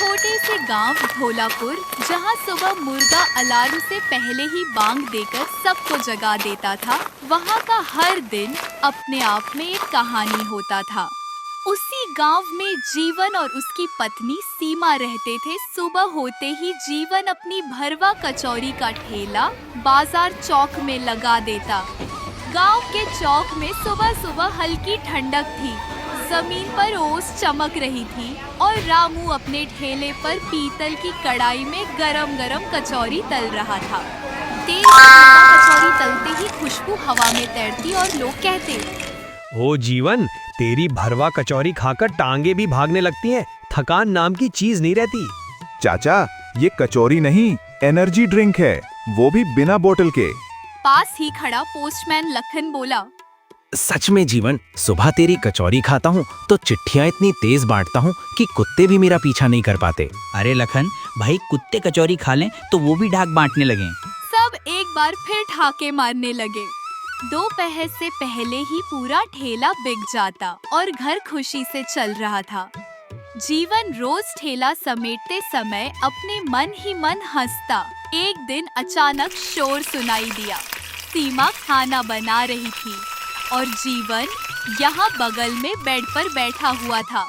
छोटे से गांव धौलापुर, जहां सुबह मुर्गा अलार्म से पहले ही बांग देकर सबको जगा देता था, वहां का हर दिन अपने आप में एक कहानी होता था। उसी गांव में जीवन और उसकी पत्नी सीमा रहते थे। सुबह होते ही जीवन अपनी भरवा कचौरी का ठेला बाजार चौक में लगा देता। गांव के चौक में सुबह सुबह हल्की ठंडक थी, जमीन पर ओस चमक रही थी और रामू अपने ठेले पर पीतल की कढ़ाई में गरम गरम कचौरी तल रहा था। तेल में कचौरी तलते ही खुशबू हवा में तैरती और लोग कहते, ओ जीवन, तेरी भरवा कचौरी खाकर टांगे भी भागने लगती हैं, थकान नाम की चीज नहीं रहती। चाचा, ये कचौरी नहीं, एनर्जी ड्रिंक है, वो भी बिना बोतल के। पास ही खड़ा पोस्टमैन लखन बोला, सच में जीवन, सुबह तेरी कचौरी खाता हूँ तो चिट्ठियाँ इतनी तेज बांटता हूँ कि कुत्ते भी मेरा पीछा नहीं कर पाते। अरे लखन भाई, कुत्ते कचौरी खा लें तो वो भी ढाक बांटने लगे। सब एक बार फिर ठाके मारने लगे। दोपहर से पहले ही पूरा ठेला बिक जाता और घर खुशी से चल रहा था। जीवन रोज ठेला समेटते समय अपने मन ही मन हंसता। एक दिन अचानक शोर सुनाई दिया। सीमा खाना बना रही थी और जीवन यहाँ बगल में बेड पर बैठा हुआ था।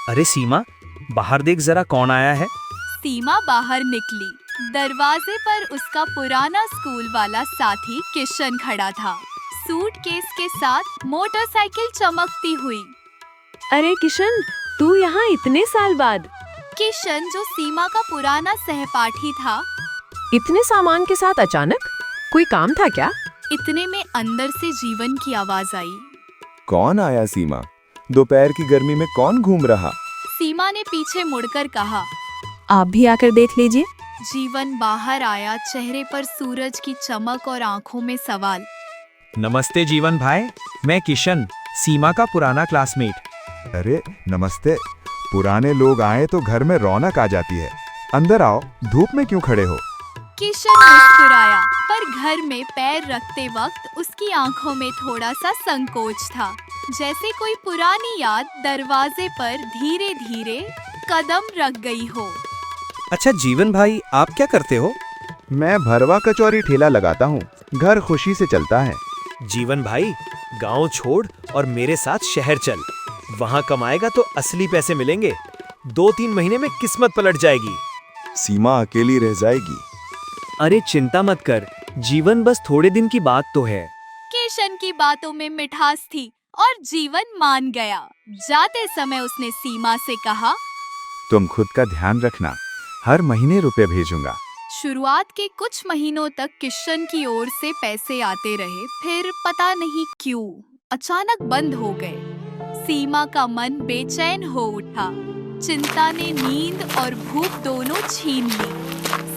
अरे सीमा, बाहर देख जरा कौन आया है। सीमा बाहर निकली। दरवाजे पर उसका पुराना स्कूल वाला साथी किशन खड़ा था, सूटकेस के साथ मोटरसाइकिल चमकती हुई। अरे किशन, तू यहाँ इतने साल बाद? किशन, जो सीमा का पुराना सहपाठी था। इतने सामान के साथ अचानक? कोई काम था क्या? इतने में अंदर से जीवन की आवाज आई। कौन आया सीमा? दोपहर की गर्मी में कौन घूम रहा? सीमा ने पीछे मुड़कर कहा, आप भी आकर देख लीजिए। जीवन बाहर आया, चेहरे पर सूरज की चमक और आंखों में सवाल। नमस्ते जीवन भाई, मैं किशन, सीमा का पुराना क्लासमेट। अरे नमस्ते। पुराने लोग आए तो घर में रौनक आ जाती है। अंदर आओ, धूप में क्यों खड़े हो? किशन मुस्कुराया, पर घर में पैर रखते वक्त उसकी आंखों में थोड़ा सा संकोच था, जैसे कोई पुरानी याद दरवाजे पर धीरे धीरे कदम रख गई हो। अच्छा जीवन भाई, आप क्या करते हो? मैं भरवा कचौरी ठेला लगाता हूँ, घर खुशी से चलता है। जीवन भाई, गांव छोड़ और मेरे साथ शहर चल, वहाँ कमाएगा तो असली पैसे मिलेंगे। 2-3 महीने में किस्मत पलट जाएगी। सीमा अकेली रह जाएगी। अरे चिंता मत कर जीवन, बस थोड़े दिन की बात तो है। किशन की बातों में मिठास थी और जीवन मान गया। जाते समय उसने सीमा से कहा, तुम खुद का ध्यान रखना, हर महीने रुपए भेजूंगा। शुरुआत के कुछ महीनों तक किशन की ओर से पैसे आते रहे, फिर पता नहीं क्यों अचानक बंद हो गए। सीमा का मन बेचैन हो उठा। चिंता ने नींद और भूख दोनों छीन ली।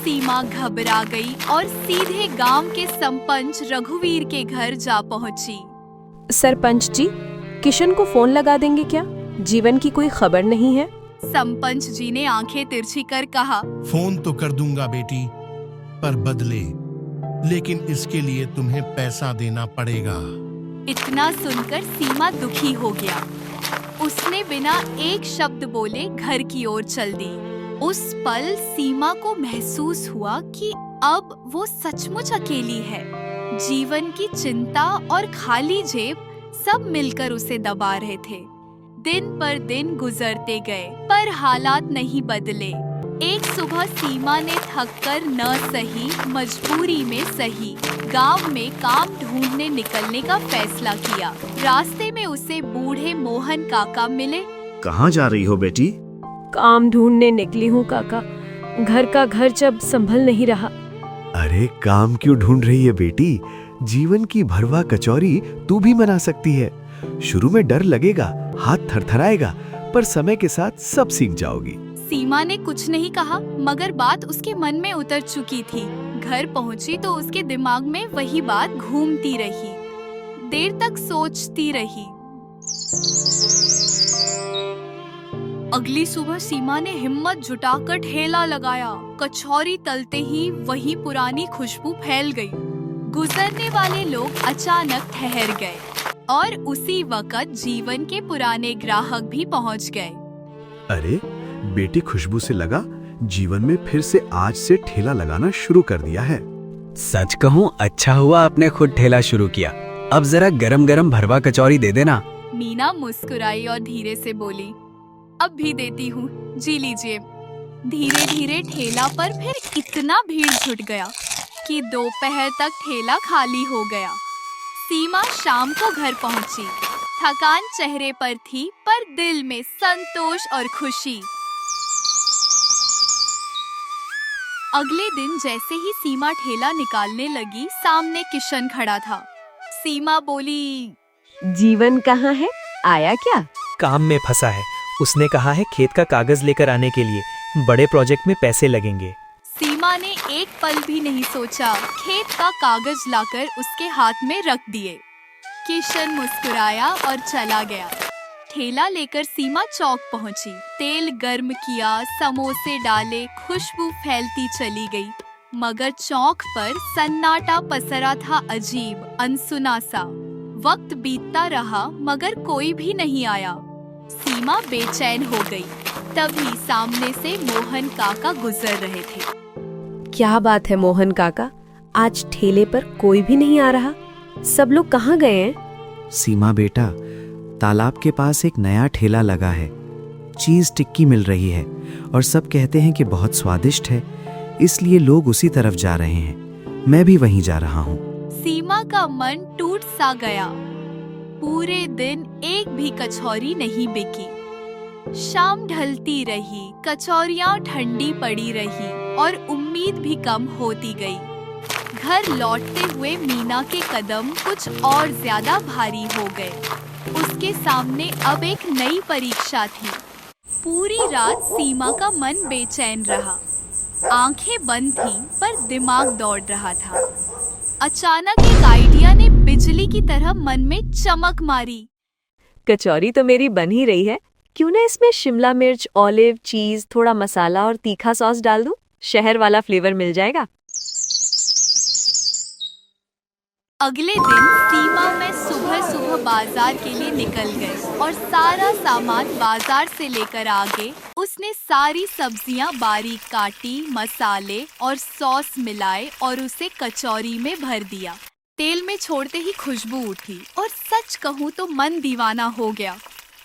सीमा घबरा गई और सीधे गांव के सरपंच रघुवीर के घर जा पहुंची। सरपंच जी, किशन को फोन लगा देंगे क्या? जीवन की कोई खबर नहीं है। सरपंच जी ने आंखें तिरछी कर कहा, फोन तो कर दूंगा बेटी, पर बदले, लेकिन इसके लिए तुम्हें पैसा देना पड़ेगा। इतना सुनकर सीमा दुखी हो गया। उसने बिना एक शब्द बोले घर की ओर चल दी। उस पल सीमा को महसूस हुआ कि अब वो सचमुच अकेली है। जीवन की चिंता और खाली जेब सब मिलकर उसे दबा रहे थे। दिन पर दिन गुजरते गए, पर हालात नहीं बदले। एक सुबह सीमा ने थककर न सही, मजबूरी में सही, गांव में काम ढूंढने निकलने का फैसला किया। रास्ते में उसे बूढ़े मोहन काका मिले। कहाँ जा रही हो बेटी? काम ढूंढने निकली हूँ काका, घर का घर जब संभल नहीं रहा। अरे काम क्यों ढूंढ रही है बेटी? जीवन की भरवा कचौरी तू भी बना सकती है। शुरू में डर लगेगा, हाथ थरथराएगा, पर समय के साथ सब सीख जाओगी। सीमा ने कुछ नहीं कहा, मगर बात उसके मन में उतर चुकी थी। घर पहुंची तो उसके दिमाग में वही बात घूमती रही। देर तक सोचती रही। अगली सुबह सीमा ने हिम्मत जुटाकर ठेला लगाया। कचौरी तलते ही वही पुरानी खुशबू फैल गई। गुजरने वाले लोग अचानक ठहर गए और उसी वक्त जीवन के पुराने ग्राहक भी पहुंच गए। अरे बेटी खुशबू से लगा जीवन में फिर से आज से ठेला लगाना शुरू कर दिया है। सच कहूँ अच्छा हुआ आपने खुद ठेला शुरू किया। अब जरा गरम गरम भरवा कचौरी दे देना। मीना मुस्कुराई और धीरे से बोली, अब भी देती हूँ, जी लीजिए। धीरे धीरे ठेला पर फिर इतना भीड़ जुट गया कि दोपहर तक ठेला खाली हो गया। सीमा शाम को घर पहुंची। थकान चेहरे पर थी पर दिल में संतोष और खुशी। अगले दिन जैसे ही सीमा ठेला निकालने लगी, सामने किशन खड़ा था। सीमा बोली, जीवन कहाँ है, आया क्या? काम में फंसा है। उसने कहा है खेत का कागज लेकर आने के लिए, बड़े प्रोजेक्ट में पैसे लगेंगे। सीमा ने एक पल भी नहीं सोचा, खेत का कागज लाकर उसके हाथ में रख दिए। किशन मुस्कुराया और चला गया। ठेला लेकर सीमा चौक पहुंची। तेल गर्म किया, समोसे डाले, खुशबू फैलती चली गई। मगर चौक पर सन्नाटा पसरा था, अजीब अनसुना सा। वक्त बीतता रहा मगर कोई भी नहीं आया। सीमा बेचैन हो गई। तभी सामने से मोहन काका गुजर रहे थे। क्या बात है मोहन काका, आज ठेले पर कोई भी नहीं आ रहा। सब लोग कहाँ गए हैं? सीमा बेटा, तालाब के पास एक नया ठेला लगा है। चीज टिक्की मिल रही है और सब कहते हैं कि बहुत स्वादिष्ट है, इसलिए लोग उसी तरफ जा रहे हैं। मैं भी वहीं जा रहा हूँ। सीमा का मन टूट सा गया। पूरे दिन एक भी कचौरी नहीं बिकी। शाम ढलती रही, कचौरियां ठंडी पड़ी रही और उम्मीद भी कम होती गई। घर लौटते हुए मीना के कदम कुछ और ज्यादा भारी हो गए। उसके सामने अब एक नई परीक्षा थी। पूरी रात सीमा का मन बेचैन रहा। आंखें बंद थीं पर दिमाग दौड़ रहा था। अचानक एक आइडिया ने बिजली की तरह मन में चमक मारी। कचौरी तो मेरी बन ही रही है, क्यों ना इसमें शिमला मिर्च, ऑलिव, चीज, थोड़ा मसाला और तीखा सॉस डाल दूं? शहर वाला फ्लेवर मिल जाएगा। अगले दिन सीमा में सुबह सुबह बाजार के लिए निकल गई और सारा सामान बाजार से लेकर आ गए। उसने सारी सब्जियां बारीक काटी, मसाले और सॉस मिलाए और उसे कचौरी में भर दिया। तेल में छोड़ते ही खुशबू उठी और सच कहूँ तो मन दीवाना हो गया।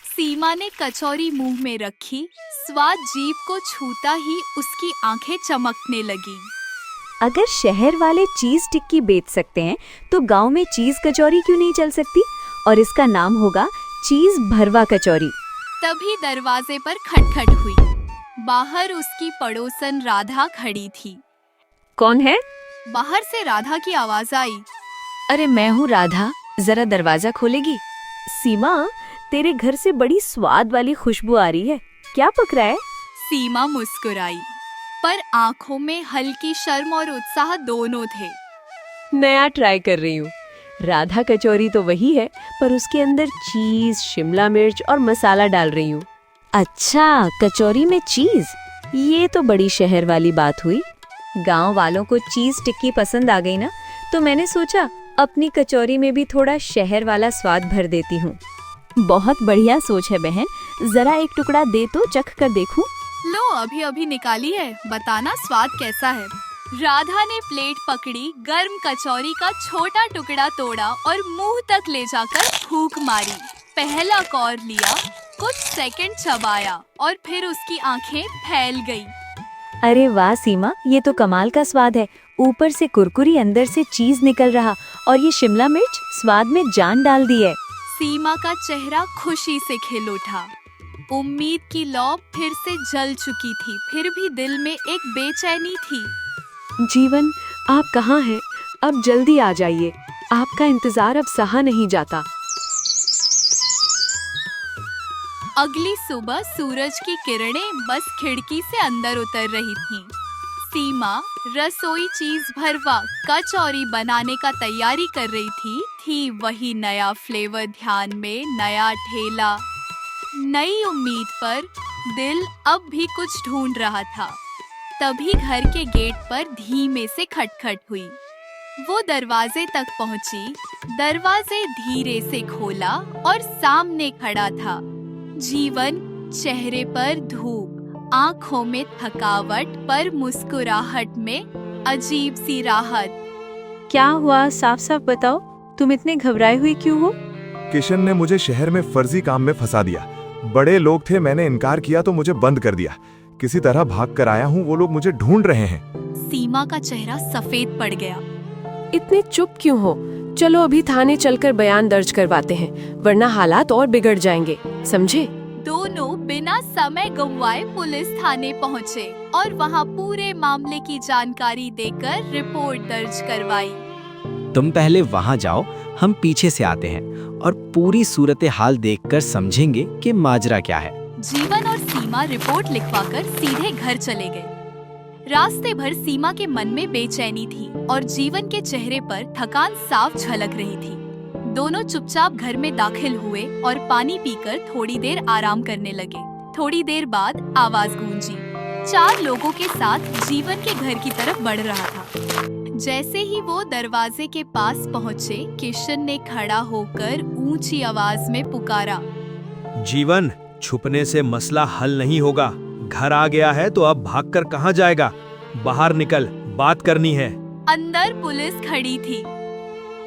सीमा ने कचौरी मुंह में रखी। स्वाद जीभ को छूता ही उसकी आंखें चमकने लगीं। अगर शहर वाले चीज टिक्की बेच सकते हैं तो गांव में चीज कचौरी क्यों नहीं चल सकती? और इसका नाम होगा चीज भरवा कचौरी। तभी दरवाजे पर खटखट हुई। बाहर उसकी पड़ोसन राधा खड़ी थी। कौन है? बाहर से राधा की आवाज आई। अरे मैं हूँ राधा, जरा दरवाजा खोलेगी? सीमा, तेरे घर से बड़ी स्वाद वाली खुशबू आ रही है, क्या पक रहा है? सीमा मुस्कुराई, पर आंखों में हल्की शर्म और उत्साह दोनों थे। नया ट्राई कर रही हूँ। राधा कचौरी तो वही है, पर उसके अंदर चीज, शिमला मिर्च और मसाला डाल रही हूँ। अच्छा, कचौरी में चीज? ये तो बड़ी शहर वाली बात हुई। गांव वालों को चीज टिक्की पसंद आ गई ना, तो मैंने सोचा अपनी कचौरी में भी थोड़ा शहर वाला स्वाद भर देती हूँ। बहुत बढ़िया सोच है बहन, जरा एक टुकड़ा दे तो चख कर देखूं। लो, अभी अभी निकाली है, बताना स्वाद कैसा है। राधा ने प्लेट पकड़ी, गर्म कचौरी का छोटा टुकड़ा तोड़ा और मुंह तक ले जाकर फूंक मारी। पहला कौर लिया, कुछ सेकंड चबाया और फिर उसकी आंखें फैल गई। अरे वाह सीमा, ये तो कमाल का स्वाद है। ऊपर से कुरकुरी, अंदर से चीज निकल रहा और ये शिमला मिर्च स्वाद में जान डाल दी है। सीमा का चेहरा खुशी से खिल उठा। उम्मीद की लौ फिर से जल चुकी थी, फिर भी दिल में एक बेचैनी थी। जीवन, आप कहाँ हैं? अब जल्दी आ जाइए, आपका इंतजार अब सहा नहीं जाता। अगली सुबह सूरज की किरणें बस खिड़की से अंदर उतर रही थीं। सीमा रसोई चीज भरवा कचौरी बनाने का तैयारी कर रही थी वही नया फ्लेवर ध्यान में, नया ठेला, नई उम्मीद पर दिल अब भी कुछ ढूंढ रहा था। तभी घर के गेट पर धीमे से खटखट हुई। वो दरवाजे तक पहुंची, दरवाजे धीरे से खोला और सामने खड़ा था जीवन। चेहरे पर धूप, आंखों में थकावट पर मुस्कुराहट में अजीब सी राहत। क्या हुआ, साफ साफ बताओ, तुम इतने घबराए हुए क्यों हो? किशन ने मुझे शहर में फर्जी काम में फंसा दिया। बड़े लोग थे, मैंने इनकार किया तो मुझे बंद कर दिया। किसी तरह भाग कर आया हूँ, वो लोग मुझे ढूंढ रहे हैं। सीमा का चेहरा सफेद पड़ गया। इतने चुप क्यों हो? चलो अभी थाने चलकर बयान दर्ज करवाते हैं, वरना हालात और बिगड़ जाएंगे, समझे? दोनों बिना समय गंवाए पुलिस थाने पहुँचे और वहाँ पूरे मामले की जानकारी देकर रिपोर्ट दर्ज करवाई। तुम पहले वहां जाओ, हम पीछे से आते हैं और पूरी सूरत हाल देखकर समझेंगे कि माजरा क्या है। जीवन और सीमा रिपोर्ट लिखवाकर सीधे घर चले गए। रास्ते भर सीमा के मन में बेचैनी थी और जीवन के चेहरे पर थकान साफ झलक रही थी। दोनों चुपचाप घर में दाखिल हुए और पानी पीकर थोड़ी देर आराम करने लगे। थोड़ी देर बाद आवाज गूंजी। 4 लोगों के साथ जीवन के घर की तरफ बढ़ रहा था। जैसे ही वो दरवाजे के पास पहुँचे, किशन ने खड़ा होकर ऊंची आवाज में पुकारा, जीवन, छुपने से मसला हल नहीं होगा। घर आ गया है तो अब भागकर कहाँ जाएगा? बाहर निकल, बात करनी है। अंदर पुलिस खड़ी थी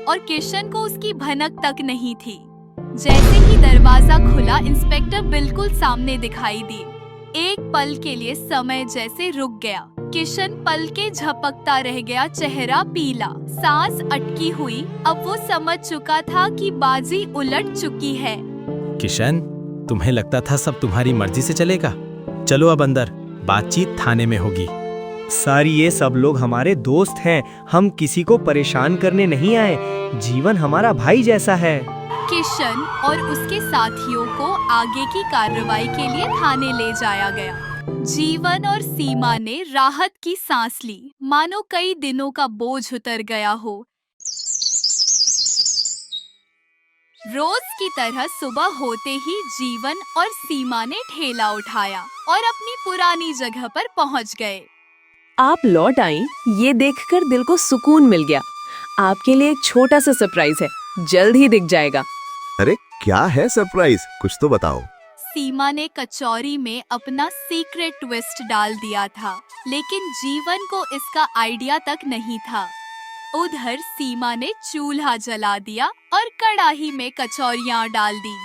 और किशन को उसकी भनक तक नहीं थी। जैसे ही दरवाजा खुला, इंस्पेक्टर बिल्कुल सामने दिखाई दी। एक पल के लिए समय जैसे रुक गया। किशन पल के झपकता रह गया, चेहरा पीला, सांस अटकी हुई। अब वो समझ चुका था कि बाजी उलट चुकी है। किशन, तुम्हें लगता था सब तुम्हारी मर्जी से चलेगा? चलो अब अंदर, बातचीत थाने में होगी। सारी ये सब लोग हमारे दोस्त हैं, हम किसी को परेशान करने नहीं आए। जीवन हमारा भाई जैसा है। किशन और उसके साथियों को आगे की कार्रवाई के लिए थाने ले जाया गया। जीवन और सीमा ने राहत की सांस ली, मानो कई दिनों का बोझ उतर गया हो। रोज की तरह सुबह होते ही जीवन और सीमा ने ठेला उठाया और अपनी पुरानी जगह पर पहुंच गए। आप लौट आई, ये देखकर दिल को सुकून मिल गया। आपके लिए एक छोटा सा सरप्राइज है, जल्द ही दिख जाएगा। अरे क्या है सरप्राइज, कुछ तो बताओ। सीमा ने कचौरी में अपना सीक्रेट ट्विस्ट डाल दिया था, लेकिन जीवन को इसका आइडिया तक नहीं था। उधर सीमा ने चूल्हा जला दिया और कढ़ाई में कचौरियां डाल दी।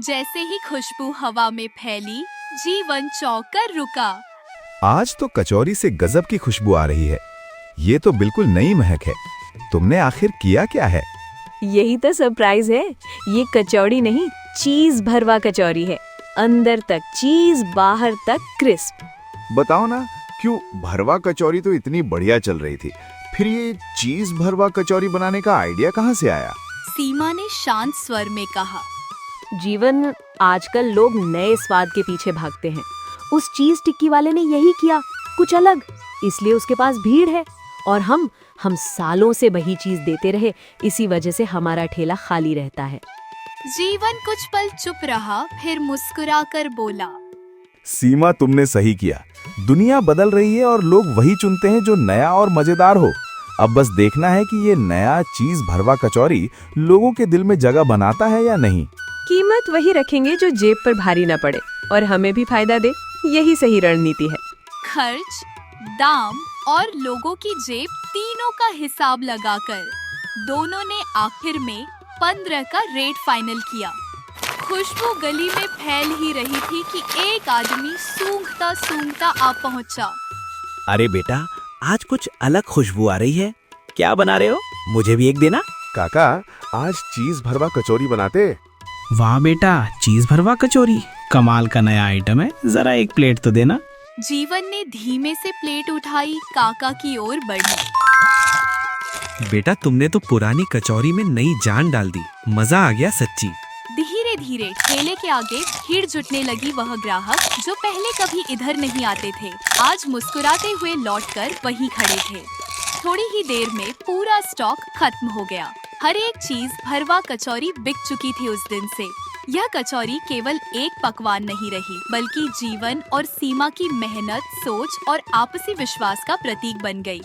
जैसे ही खुशबू हवा में फैली, जीवन चौंक कर रुका। आज तो कचौरी से गजब की खुशबू आ रही है। ये तो बिल्कुल नई महक है। तुमने आखिर किया क्या है? यही तो सरप्राइज है। ये कचौड़ी नहीं, चीज भरवा कचौरी है। अंदर तक चीज, बाहर तक क्रिस्प। बताओ ना, क्यों भरवा कचौरी तो इतनी बढ़िया चल रही थी, फिर ये चीज भरवा कचौरी बनाने का आइडिया कहाँ से आया? सीमा ने शांत स्वर में कहा। जीवन, आजकल लोग नए स्वाद के पीछे भागते हैं। उस चीज टिक्की वाले ने यही किया, कुछ अलग, इसलिए उसके पास भीड़ है। और हम सालों से वही चीज देते रहे, इसी वजह से हमारा ठेला खाली रहता है। जीवन कुछ पल चुप रहा, फिर मुस्कुराकर बोला, सीमा, तुमने सही किया। दुनिया बदल रही है और लोग वही चुनते हैं जो नया और मजेदार हो। अब बस देखना है कि ये नया चीज भरवा कचौरी लोगों के दिल में जगह बनाता है या नहीं। कीमत वही रखेंगे जो जेब पर भारी न पड़े और हमें भी फायदा दे, यही सही रणनीति है। खर्च, दाम और लोगों की जेब, तीनों का हिसाब लगाकर दोनों ने आखिर में 15 का रेट फाइनल किया। खुशबू गली में फैल ही रही थी कि एक आदमी सूंघता सूंघता आ पहुंचा। अरे बेटा, आज कुछ अलग खुशबू आ रही है। क्या बना रहे हो? मुझे भी एक देना। काका, आज चीज भरवा कचौरी बनाते। वाह बेटा, चीज भरवा कचौरी कमाल का नया आइटम है, जरा एक प्लेट तो देना। जीवन ने धीमे से प्लेट उठाई, काका की ओर बढ़ी। बेटा, तुमने तो पुरानी कचौरी में नई जान डाल दी, मजा आ गया सच्ची। धीरे धीरे ठेले के आगे भीड़ जुटने लगी। वह ग्राहक जो पहले कभी इधर नहीं आते थे, आज मुस्कुराते हुए लौटकर वहीं खड़े थे। थोड़ी ही देर में पूरा स्टॉक खत्म हो गया। हर एक चीज भरवा कचौरी बिक चुकी थी उस दिन से। यह कचौरी केवल एक पकवान नहीं रही, बल्कि जीवन और सीमा की मेहनत, सोच और आपसी विश्वास का प्रतीक बन गई।